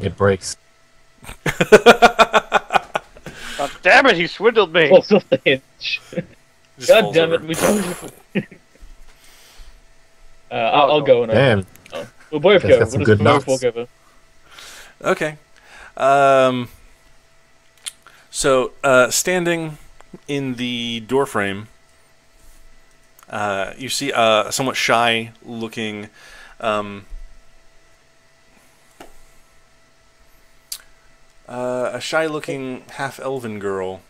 It breaks. God damn it, he swindled me! Falls off the hinge. Just God falls damn over. it, we told you. I'll go and Damn. Oh. We'll both Guess go. got some We'll good just both knocks. walk over. Okay. So, standing in the doorframe, you see a somewhat shy-looking, half-elven girl,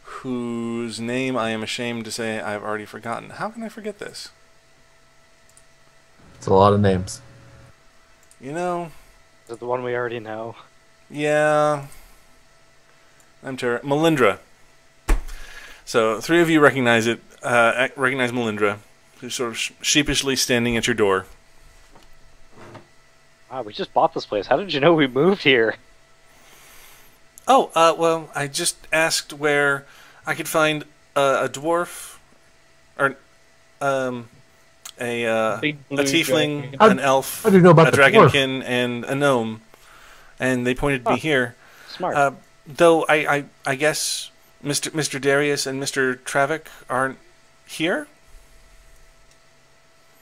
whose name I am ashamed to say I've already forgotten. How can I forget this? It's a lot of names. You know, Is it the one we already know? yeah, I'm terrible. Melindra. So, three of you recognize it. Recognize Melindra, who's sort of sheepishly standing at your door. Wow, we just bought this place. How did you know we moved here? Oh, well, I just asked where I could find a dwarf, or a Big blue tiefling, dragon. an elf, How do you know about a the dwarf? dragonkin, and a gnome, and they pointed me here. Smart. Though I guess Mr. Darius and Mr. Travick aren't here.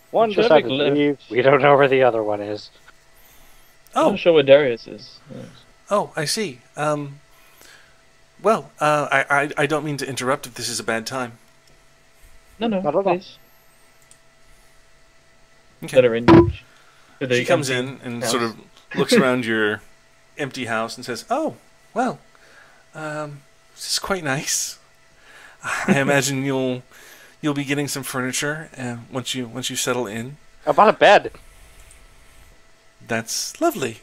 One Should I decided make to left? leave. We don't know where the other one is. I'm Oh, not sure where Darius is. oh, I see. Well, I don't mean to interrupt if this is a bad time. No, Not at all. please. Okay. That are in. She comes in and sort of looks around your empty house and says, "Oh, well, this is quite nice. I imagine you'll be getting some furniture once you settle in. I bought a bed. That's lovely."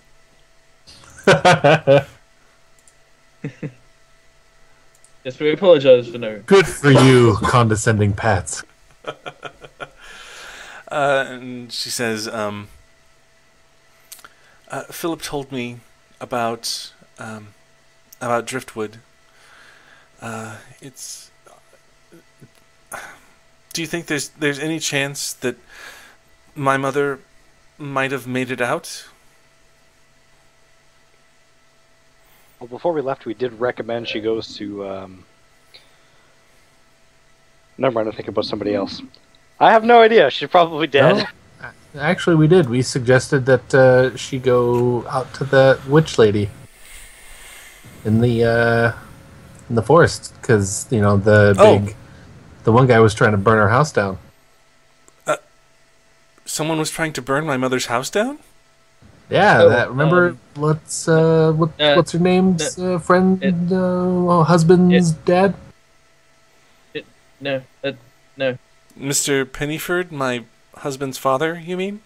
Yes, we apologize for no. Good for you, condescending Pats. And she says, "Philip told me about Driftwood. It's. Do you think there's any chance that my mother might have made it out?" Well, before we left, we did recommend she goes to. Never mind, I think about somebody else. I have no idea. She's probably dead. No, actually, we did. We suggested that she go out to the witch lady in the forest because the one guy was trying to burn our house down. Someone was trying to burn my mother's house down? Yeah, Oh, remember what's her name's friend, husband's dad? No, no. Mr. Pennyford, my husband's father, you mean?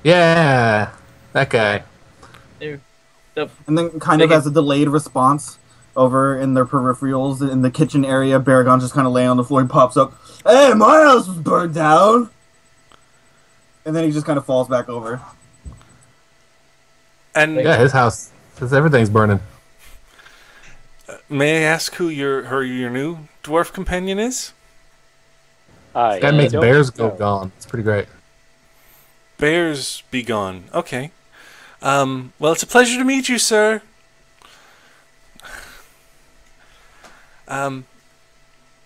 Yeah, that guy. No. And then, kind of as a delayed response, over in their peripherals, in the kitchen area, Baragon's just kind of laying on the floor. He pops up, "Hey, my house was burned down!" And then he just kind of falls back over. And Yeah, his house. Says everything's burning. may I ask who your new dwarf companion is? This guy makes bears go gone. It's pretty great. Bears be gone. Okay. Well, it's a pleasure to meet you, sir. Oh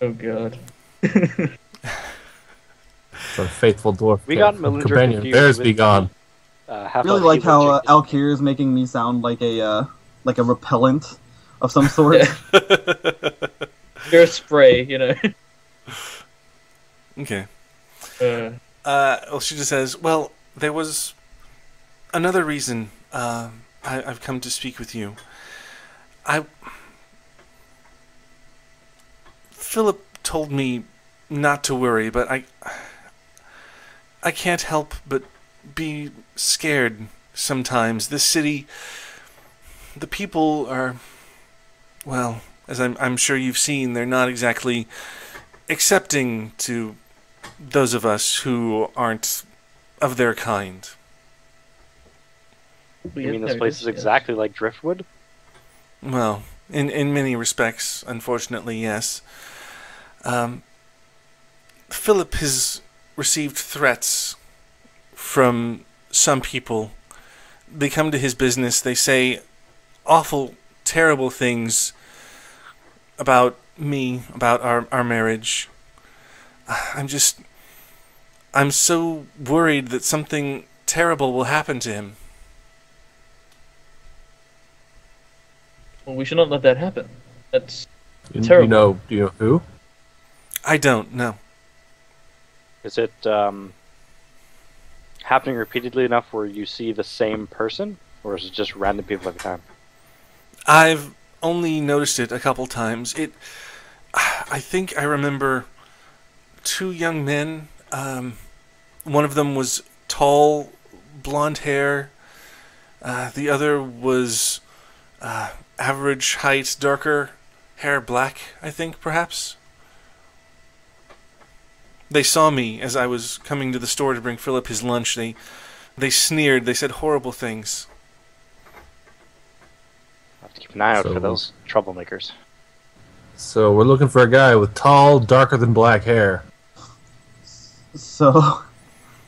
god. It's a faithful dwarf We got Melindra companion. confused Bears with be gone. I really like how Alkir is making me sound like a repellent of some sort. You're a spray, you know. Okay. Well, she just says, "Well, there was another reason I've come to speak with you. Philip told me not to worry, but I can't help but be scared sometimes. This city, the people are, well, as I'm sure you've seen, they're not exactly accepting to those of us who aren't of their kind." You mean this place is exactly like Driftwood? Well, in many respects, unfortunately, yes. Philip has received threats from some people they come to his business, they say awful, terrible things about me, about our marriage. I'm so worried that something terrible will happen to him. Well, we should not let that happen. That's terrible. Do you know who? I don't know. Is it happening repeatedly enough where you see the same person, or is it just random people every time? I've only noticed it a couple times. I think I remember two young men. One of them was tall, blonde hair. The other was average height, darker hair, black, I think, perhaps. They saw me as I was coming to the store to bring Philip his lunch. They sneered. They said horrible things. I have to keep an eye out for those troublemakers. So we're looking for a guy with tall, darker than black hair. So,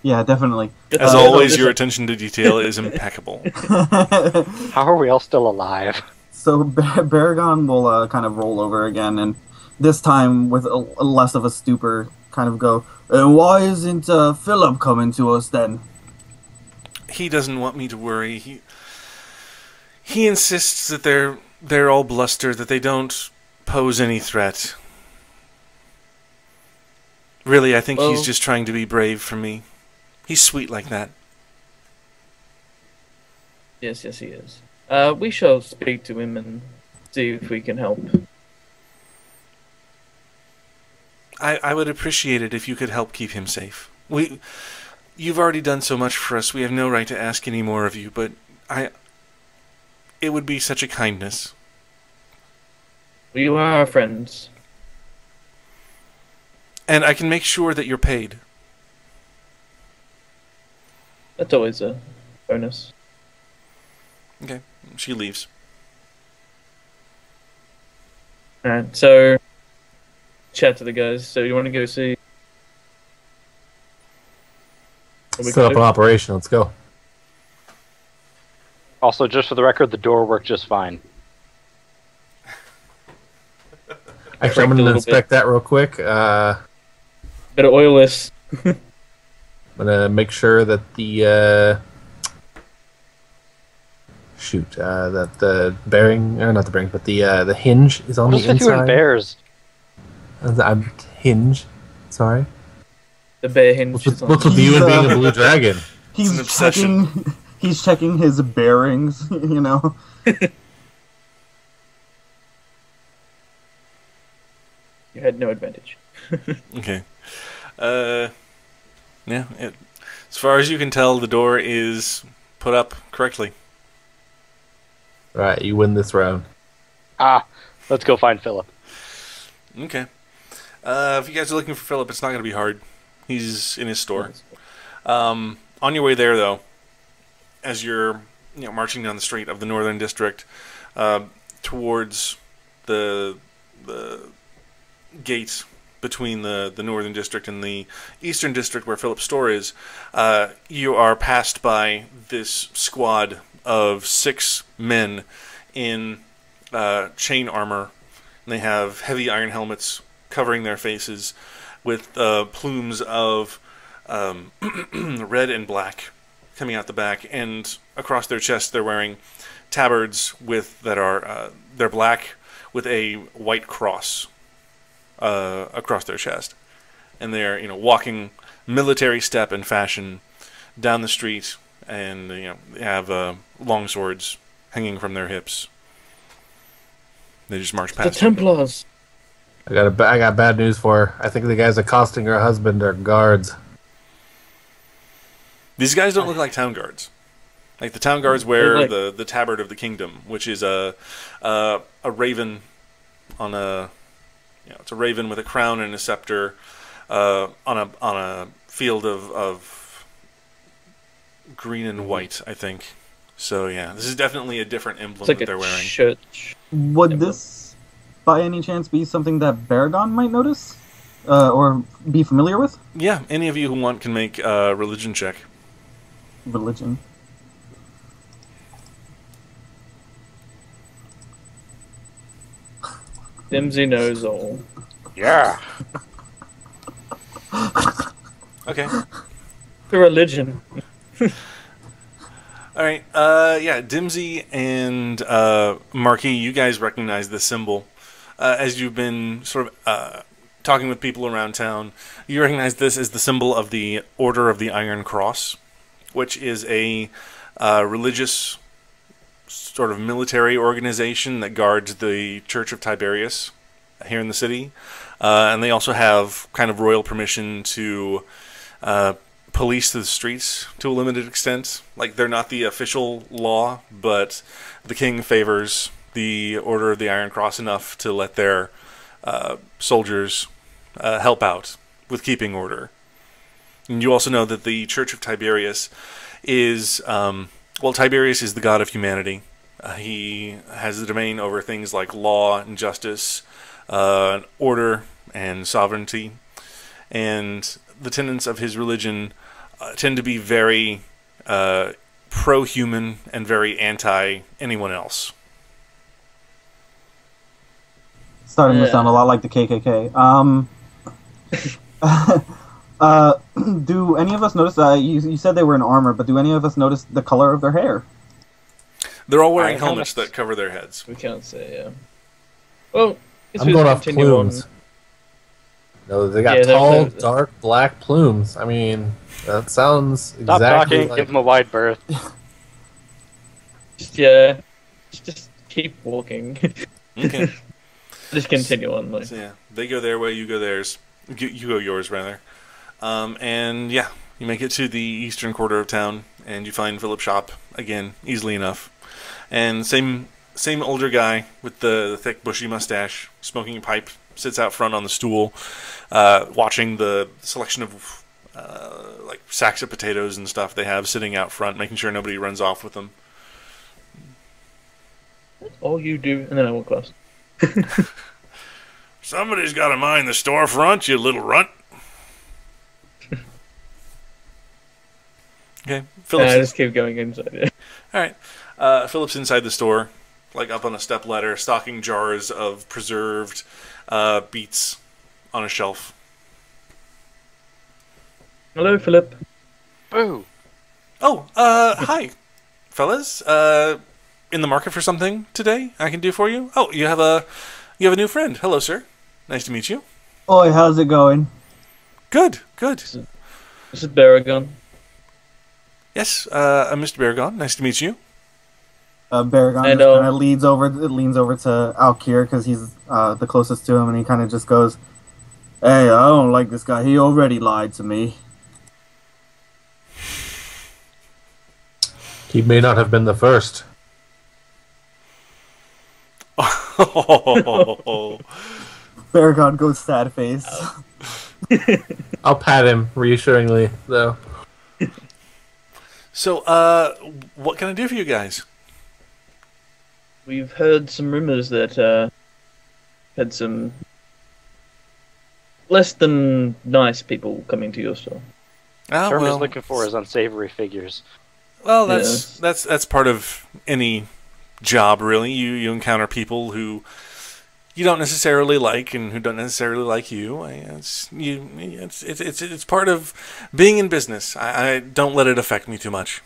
yeah, definitely. As always, your attention to detail is impeccable. How are we all still alive? So Baragon will kind of roll over again, and this time with a less of a stupor, kind of go, and why isn't Philip coming to us then? He doesn't want me to worry. He insists that they're all bluster, that they don't pose any threat. Really, I think he's just trying to be brave for me. He's sweet like that. Yes, he is. We shall speak to him and see if we can help. I would appreciate it if you could help keep him safe. You've already done so much for us. We have no right to ask any more of you, but it would be such a kindness. You are our friends. And I can make sure that you're paid. That's always a bonus. Okay, she leaves. Alright, so chat to the guys. So you want to go see? Set up an operation. Let's go. Also, just for the record, the door worked just fine. Actually, I'm going to inspect that real quick. Bit of oilless. I'm going to make sure that the that the bearing, or not the bearing, but the hinge is on the inside. What bears? I'm hinge. Sorry. The bear hinge. What's with you and being a blue dragon? He's checking his bearings, you know. You had no advantage. Okay. Yeah. As far as you can tell, the door is put up correctly. Right, you win this round. Let's go find Philip. Okay. If you guys are looking for Philip, it's not going to be hard. He's in his store. On your way there, though, as you're marching down the street of the Northern District towards the gate between the Northern District and the Eastern District where Philip's store is, you are passed by this squad of 6 men in chain armor. They have heavy iron helmets covering their faces with plumes of red and black coming out the back, and across their chest they're wearing tabards they're black with a white cross across their chest, and they're walking military step and fashion down the street, and they have long swords hanging from their hips. They just march past. The Templars. I got bad news for her. I think the guys accosting her husband are guards. These guys don't look like town guards. Like the town guards wear the tabard of the kingdom, which is a raven on a it's a raven with a crown and a scepter on a field of green and white, I think. So yeah, this is definitely a different emblem that they're wearing. Church. Would this, by any chance, be something that Baragon might notice or be familiar with? Yeah, any of you who want can make a religion check. Religion. Dimsy knows all. Yeah. Okay. The religion. All right. Yeah, Dimsy and Marquis, you guys recognize the symbol as you've been sort of talking with people around town. You recognize this as the symbol of the Order of the Iron Cross, which is a religious sort of military organization that guards the Church of Tiberius here in the city. And they also have kind of royal permission to police the streets to a limited extent. Like, they're not the official law, but the king favors the Order of the Iron Cross enough to let their soldiers help out with keeping order. And you also know that the Church of Tiberius is, Tiberius is the god of humanity. He has the domain over things like law and justice, order and sovereignty. And the tenets of his religion tend to be very pro-human and very anti-anyone else. Starting to sound a lot like the KKK. Do any of us notice, you said they were in armor, but do any of us notice the color of their hair? They're all wearing helmets that cover their heads. We can't say, yeah. Well, I'm going off plumes. No, they got tall, dark, black plumes. I mean, that sounds Stop exactly talking, like... give him a wide berth. Just keep walking. Okay. Just continue on. Like. So, yeah, they go their way, you go theirs. You go yours, rather. And yeah, you make it to the eastern quarter of town, and you find Philip's shop again, easily enough. And same older guy with the thick, bushy mustache, smoking a pipe, sits out front on the stool, watching the selection of like sacks of potatoes and stuff they have sitting out front, making sure nobody runs off with them. All you do, and then I walk close. Somebody's got to mind the storefront, you little runt. Okay, Philip's I just keep going inside. All right, Philip's inside the store, like up on a step ladder, stocking jars of preserved beets on a shelf. Hello, Philip. Boo. Oh, hi, fellas. In the market for something today I can do for you? Oh, you have a new friend. Hello, sir. Nice to meet you. Oi, how's it going? Good. This is Baragon. Yes, Mr. Baragon. Nice to meet you. Baragon just kind of leans over to Alkir because he's the closest to him, and he kind of just goes, "Hey, I don't like this guy. He already lied to me." He may not have been the first. Baragon goes sad face. I'll pat him reassuringly, though. So, what can I do for you guys? We've heard some rumors that had some less than nice people coming to your store. Oh, Term is looking for his unsavory figures. Well, that's part of any job, really. You encounter people who you don't necessarily like and who don't necessarily like you. It's part of being in business. I don't let it affect me too much.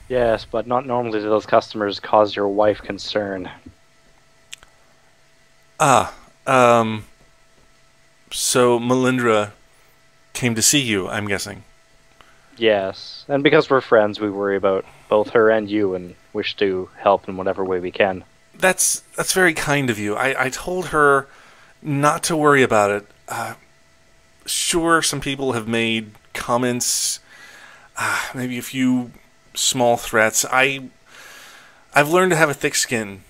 Yes, but not normally do those customers cause your wife concern. So Melindra came to see you, I'm guessing. Yes, and because we're friends, we worry about both her and you and wish to help in whatever way we can. That's very kind of you. I told her not to worry about it. Sure, some people have made comments, maybe a few small threats. I've learned to have a thick skin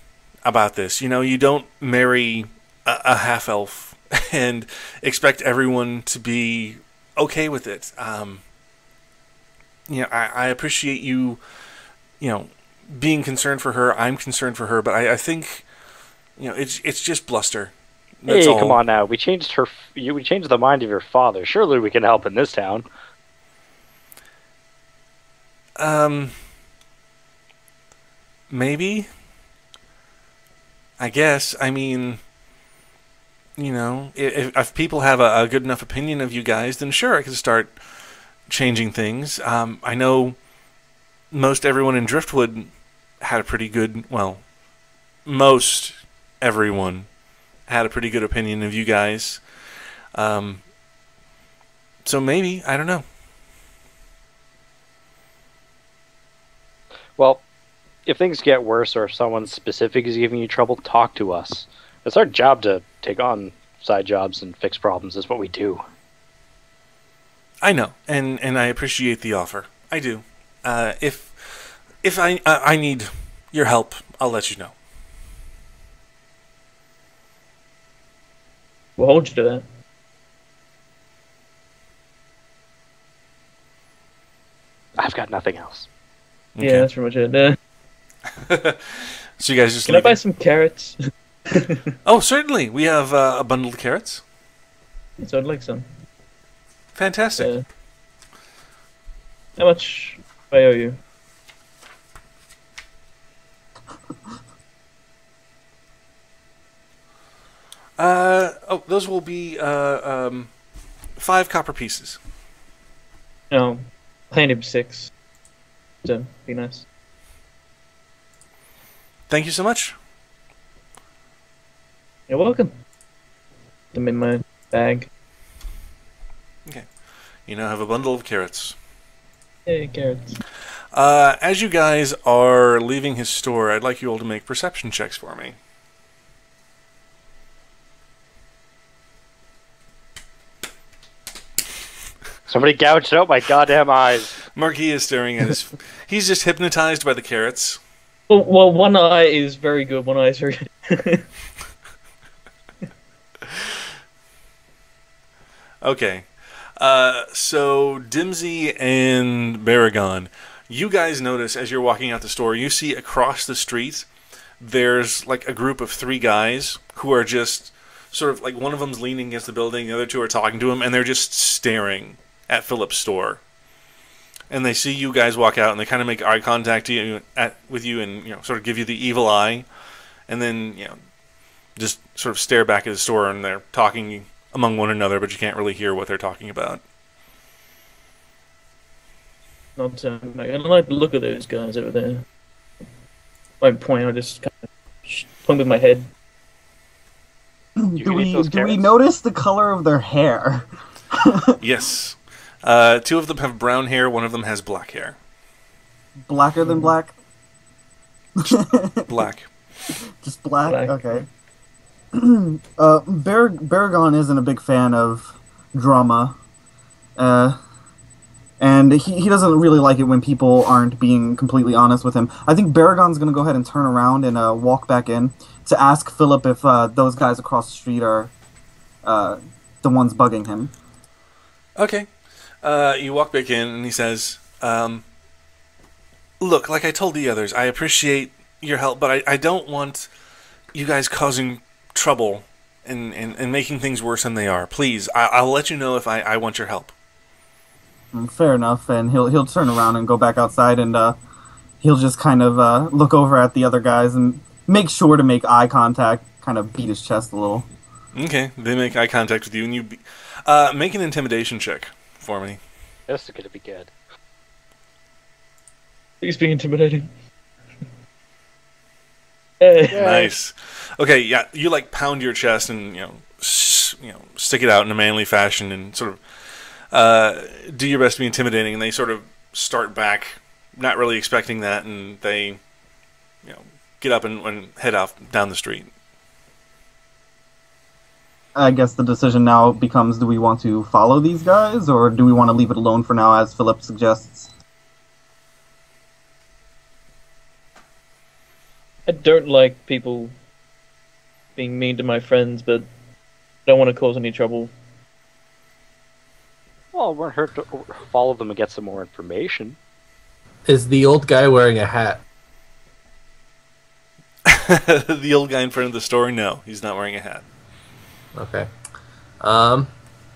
about this. You know, you don't marry a half-elf and expect everyone to be okay with it. I appreciate you, being concerned for her. I'm concerned for her, but I think, it's just bluster. That's all. Come on now. We changed we changed the mind of your father. Surely we can help in this town. Maybe. I guess. I mean, you know, if people have a good enough opinion of you guys, then sure, I can start changing things. I know most everyone in Driftwood had a pretty good, well, most everyone had a pretty good opinion of you guys. So maybe, I don't know. Well, if things get worse or if someone specific is giving you trouble, talk to us. It's our job to take on side jobs and fix problems. That's what we do. I know, and I appreciate the offer. I do. If I need your help, I'll let you know. We'll hold you to that. I've got nothing else. Okay. Yeah, that's pretty much it. So you guys just Can I leave buy it? some carrots? Oh, certainly. We have a bundle of carrots. So I'd like some. Fantastic. How much do I owe you? Those will be 5 copper pieces. No, I need 6. So be nice. Thank you so much. You're welcome. Them in my bag. Okay. You now have a bundle of carrots. Hey, carrots. As you guys are leaving his store, I'd like you all to make perception checks for me. Somebody gouged out my goddamn eyes. Marquis is staring at his... He's just hypnotized by the carrots. Well, one eye is very good. One eye is very good. Okay. So, Dimsy and Baragon, you guys notice as you're walking out the store, you see across the street, there's like a group of 3 guys who are just sort of like, one of them's leaning against the building, the other 2 are talking to him, and they're just staring at Philip's store. And they see you guys walk out, and they kind of make eye contact with you, and sort of give you the evil eye, and then just sort of stare back at the store, and they're talking among one another, but you can't really hear what they're talking about. Not so. I don't like the look of those guys over there. I point. I just kind of point with my head. Do we notice the color of their hair? Yes. 2 of them have brown hair, 1 of them has black hair. Blacker than black? Black. Just black? Black. Okay. Baragon isn't a big fan of drama. And he doesn't really like it when people aren't being completely honest with him. I think Baragon's going to go ahead and turn around and walk back in to ask Philip if those guys across the street are the ones bugging him. Okay. You walk back in, and he says, look, like I told the others, I appreciate your help, but I don't want you guys causing trouble and making things worse than they are. Please, I'll let you know if I want your help. Fair enough, and he'll turn around and go back outside, and he'll just kind of look over at the other guys and make sure to make eye contact, kind of beat his chest a little. Okay, they make eye contact with you, and you make an intimidation check for me. This is going to be good. He's being intimidating. Hey. Nice. Okay, yeah, you like pound your chest and stick it out in a manly fashion and sort of do your best to be intimidating, and they sort of start back, not really expecting that, and they get up and head off down the street. I guess the decision now becomes, do we want to follow these guys, or do we want to leave it alone for now, as Philip suggests? I don't like people being mean to my friends, but I don't want to cause any trouble. Well, it won't hurt to follow them and get some more information. Is the old guy wearing a hat? The old guy in front of the store? No, he's not wearing a hat. Okay.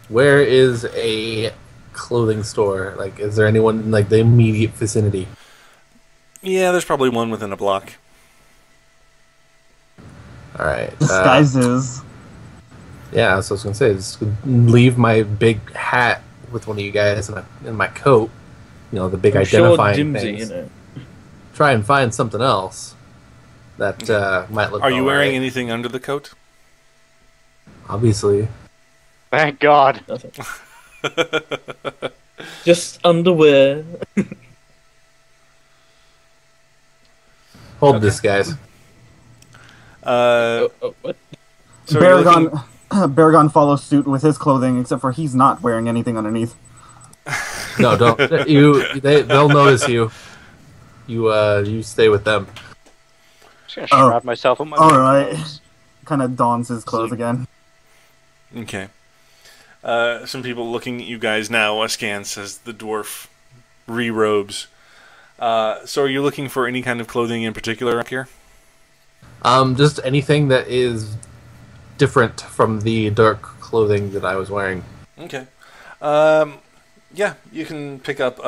Where is a clothing store? Like, is there anyone in like the immediate vicinity? Yeah, there's probably one within a block. All right. Disguises. Yeah, so I was gonna say, just leave my big hat with one of you guys and my coat. You know, the big I'm sure identifying Dimsy, things. you know. Try and find something else that might look. Are you wearing alright. anything under the coat? Obviously. Thank God. Nothing. Just underwear. Hold Okay. this, guys. What? So you're looking- Baragon follows suit with his clothing, except for he's not wearing anything underneath. No, don't. They'll notice you. You stay with them. I'm just gonna strap myself in my Alright. clothes. Kind of dons his clothes again. Okay. Some people looking at you guys now askance as the dwarf re-robes. So are you looking for any kind of clothing in particular up here? Just anything that is different from the dark clothing that I was wearing. Okay. Yeah, you can pick up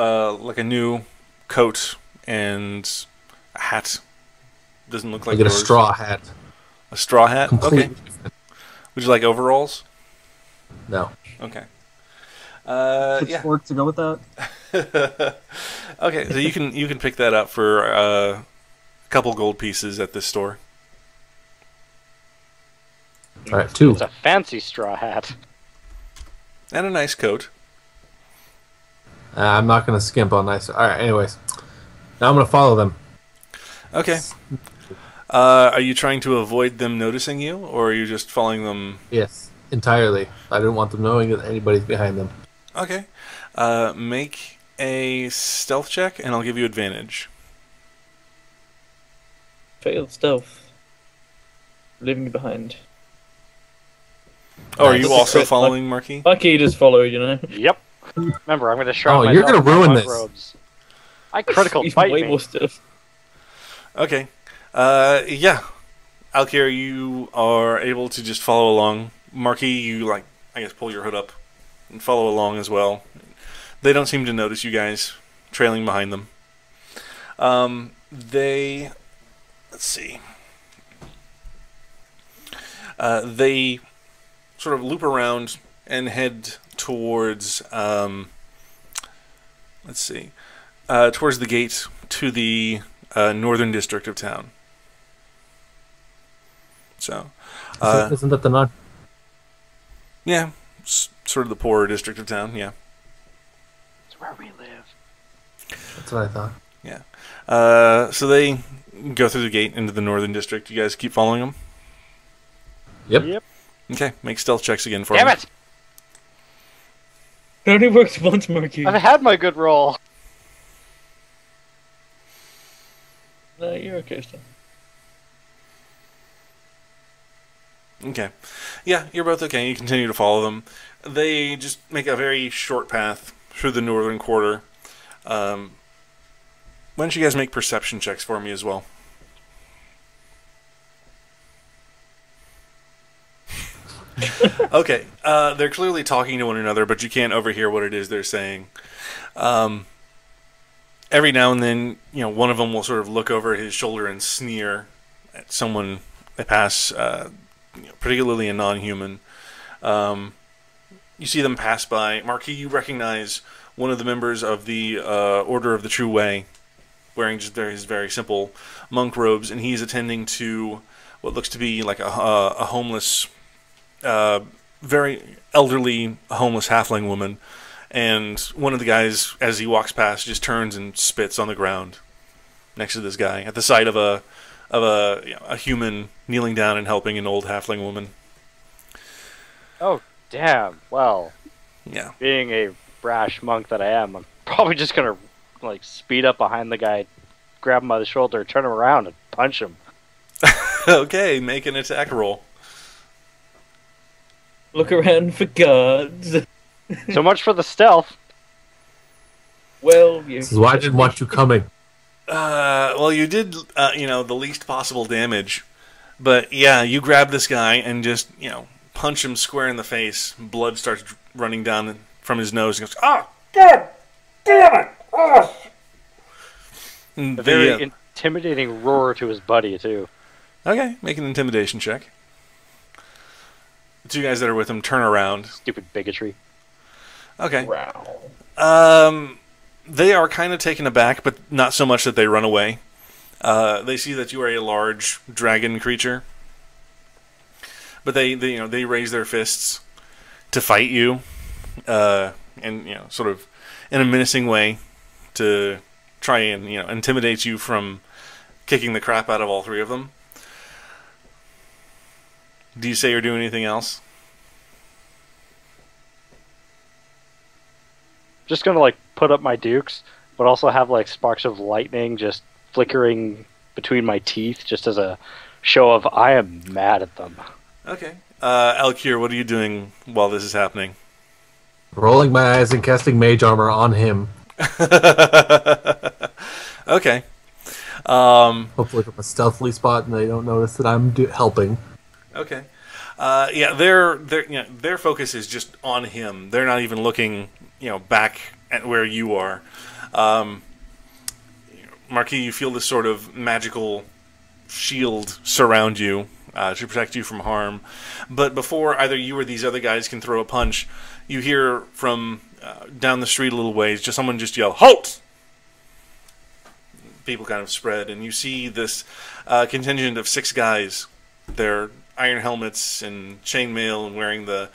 like a new coat and a hat. Doesn't look like I get a yours. straw hat. A straw hat? Completely Okay. different. Would you like overalls? No. Okay. Which Yeah. fork to go with that? Okay, so you can pick that up for a couple gold pieces at this store. All right, 2. It's a fancy straw hat. And a nice coat. I'm not gonna skimp on nice. All right. Anyways, now I'm gonna follow them. Okay. Are you trying to avoid them noticing you, or are you just following them? Yes, entirely. I didn't want them knowing that anybody's behind them. Okay. Make a stealth check, and I'll give you advantage. Failed stealth. Leaving me behind. Oh, are Nice. you That's a also crit, following Marquis? Lucky just follow, you know. Yep. Remember, I'm gonna strap Oh, myself you're gonna in my ruin monk this. robes. I critical Even fight way me. more stuff. Okay. Yeah. Alkir, you are able to just follow along. Marquis, you I guess, pull your hood up and follow along as well. They don't seem to notice you guys trailing behind them. Let's see. They sort of loop around and head towards, towards the gate to the northern district of town. So, Isn't that the non? yeah, sort of the poorer district of town, yeah. It's where we live. That's what I thought. So they go through the gate into the northern district. You guys keep following them? Yep. Okay, make stealth checks again for Damn me. it! It only works once, Marky. I've had my good roll. No, you're okay, still. Okay. Yeah, you're both okay. You continue to follow them. They just make a very short path through the northern quarter. Why don't you guys make perception checks for me as well? Okay. They're clearly talking to one another, but you can't overhear what it is they're saying. Every now and then, one of them will sort of look over his shoulder and sneer at someone they pass, particularly a non-human. You see them pass by. Marquis, you recognize one of the members of the Order of the True Way, wearing just his very simple monk robes, and he's attending to what looks to be like a homeless, very elderly homeless halfling woman. And one of the guys, as he walks past, just turns and spits on the ground next to this guy at the sight of a human kneeling down and helping an old halfling woman. Oh, damn. Well, Yeah. being a brash monk that I am, I'm probably just gonna speed up behind the guy, grab him by the shoulder, turn him around, and punch him. Okay, make an attack roll. Look around for guards. So much for the stealth. Well, This is why I didn't want you coming. Well, you did, the least possible damage. But, yeah, you grab this guy and just, punch him square in the face. Blood starts running down from his nose. He goes, "Ah, God damn it! Ah!" A very intimidating roar to his buddy, too. Okay, make an intimidation check. two guys that are with him turn around. Stupid bigotry. Okay. Wow. They are kind of taken aback, but not so much that they run away. They see that you are a large dragon creature, but they raise their fists to fight you, and sort of in a menacing way to try and intimidate you from kicking the crap out of all three of them. Do you say or do anything else? Just gonna like put up my dukes, but also have like sparks of lightning just flickering between my teeth, just as a show of I am mad at them. Okay. Alkir, what are you doing while this is happening? Rolling my eyes and casting mage armor on him. Okay. Hopefully from a stealthily spot and they don't notice that I'm helping. Okay. Yeah, their focus is just on him. They're not even looking, back at where you are. Marquis, you feel this sort of magical shield surround you to protect you from harm. But before either you or these other guys can throw a punch, you hear from down the street a little ways, someone just yell, "Halt!" People kind of spread, and you see this contingent of 6 guys. They're iron helmets and chainmail and wearing the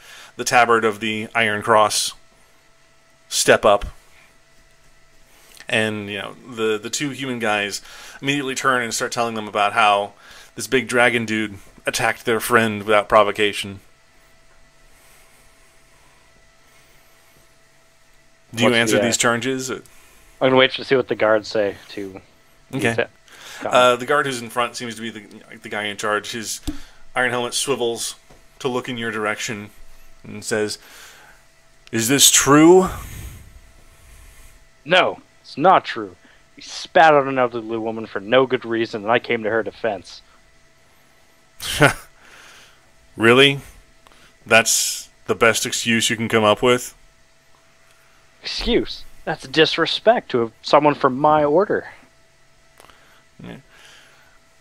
tabard of the Iron Cross step up. And, the 2 human guys immediately turn and start telling them about how this big dragon dude attacked their friend without provocation. Do you answer these charges? I'm going to wait to see what the guards say, to... Okay. The guard who's in front seems to be the guy in charge. His iron helmet swivels to look in your direction and says, "Is this true?" No, it's not true. He spat on an elderly woman for no good reason, and I came to her defense. Really? That's the best excuse you can come up with? Excuse? That's disrespect to someone from my order. Yeah.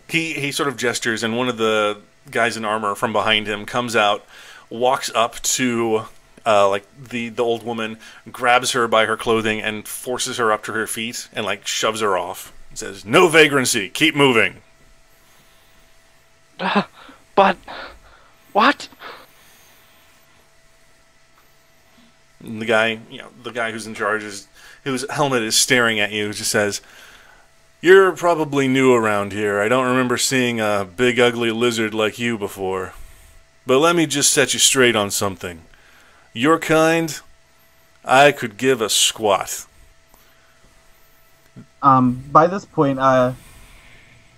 He sort of gestures, and one of the guys in armor from behind him comes out, walks up to the old woman, grabs her by her clothing, and forces her up to her feet, and shoves her off. And says, "No vagrancy, keep moving." But what? And the guy who's in charge whose helmet is staring at you, just says, "You're probably new around here. I don't remember seeing a big ugly lizard like you before. But let me just set you straight on something. Your kind, I could give a squat." By this point, I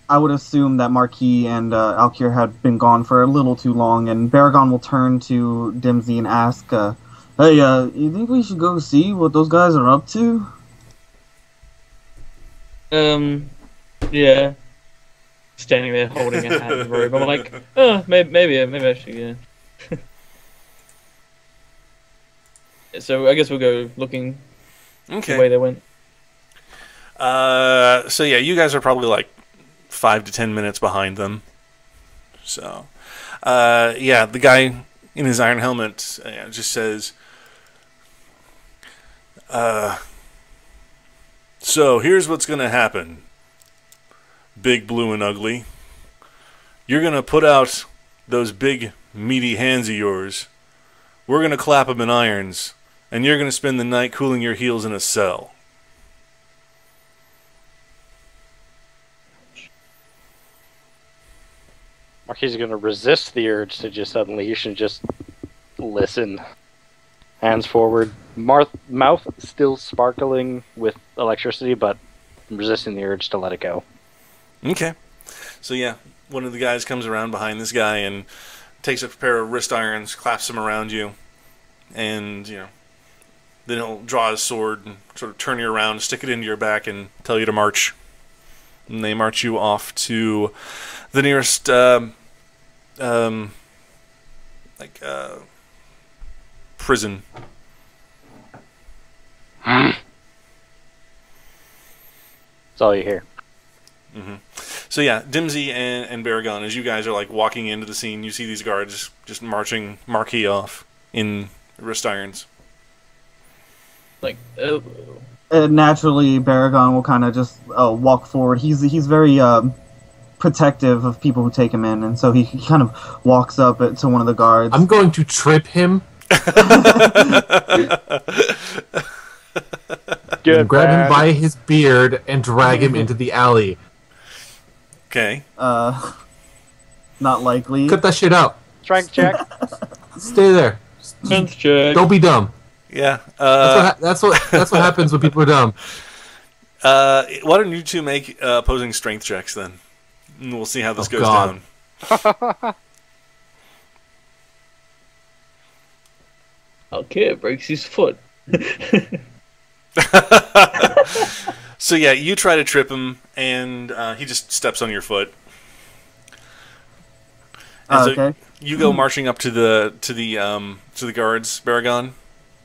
would assume that Marquis and Alkir had been gone for a little too long, and Baragon will turn to Dimsy and ask, "Hey, you think we should go see what those guys are up to?" Yeah. Standing there holding a hat and robe. I'm like, oh, maybe I should, yeah. So I guess we'll go looking the way they went. So yeah, you guys are probably 5 to 10 minutes behind them. So, yeah, the guy in his iron helmet just says, "So here's what's gonna happen, Big Blue and Ugly. You're gonna put out those big meaty hands of yours. We're gonna clap 'em in irons, and you're gonna spend the night cooling your heels in a cell." Marquis is going to resist the urge to just unleash and just listen. Hands forward, mouth still sparkling with electricity, but resisting the urge to let it go. Okay. So yeah, one of the guys comes around behind this guy and takes a pair of wrist irons, claps them around you, and then he'll draw his sword and sort of turn you around, stick it into your back, and tell you to march. And they march you off to the nearest prison. That's all you hear. So yeah, Dimsy and Baragon, as you guys are like walking into the scene, you see these guards just marching Marquis off in wrist irons. Like, oh. Naturally, Baragon will kind of just walk forward. He's very protective of people who take him in, and so he kind of walks up to one of the guards. I'm going to trip him. Good, grab him man. by his beard and drag him into the alley. Okay. Not likely. Cut that shit out. Strength check. Stay there. Strength check. Don't be dumb. Yeah. That's what happens when people are dumb. Why don't you two make opposing strength checks then? And we'll see how this goes God. down. Okay, it breaks his foot. So yeah, you try to trip him, and he just steps on your foot. And so Okay. you go marching up to the guards, Baragon.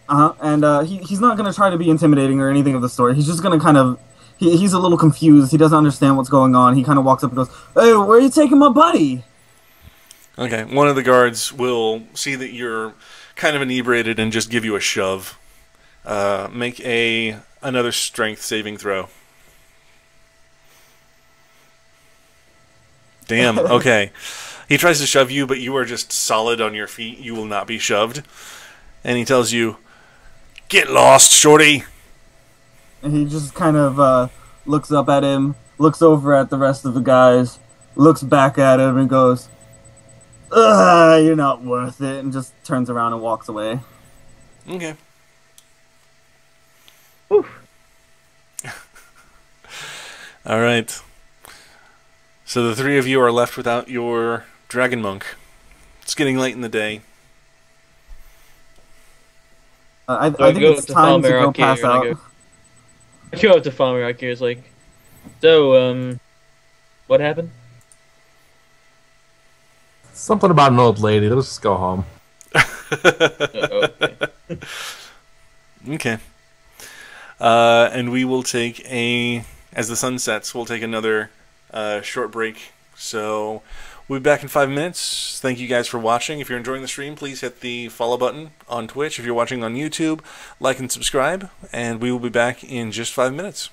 And he's not gonna try to be intimidating or anything of the sort. He's just gonna kind of he's a little confused. He doesn't understand what's going on. He kind of walks up and goes, "Hey, where are you taking my buddy?" Okay, one of the guards will see that you're kind of inebriated and just give you a shove. Make another strength saving throw. Damn, okay. He tries to shove you, but you are just solid on your feet. You will not be shoved. And he tells you, "Get lost, shorty." And he just kind of looks up at him, looks over at the rest of the guys, looks back at him and goes, "Ugh, you're not worth it," and just turns around and walks away. Okay. All right. So the three of you are left without your dragon monk. It's getting late in the day. I So I think go it's to time to Falmer go Arcade pass and I out. I go up to Falmer Arcade, it's like, so, what happened? Something about an old lady. Let's just go home. Okay. Okay. And we will take as the sun sets, we'll take another short break. So we'll be back in 5 minutes. Thank you guys for watching. If you're enjoying the stream, please hit the follow button on Twitch. If you're watching on YouTube, like and subscribe. And we will be back in just 5 minutes.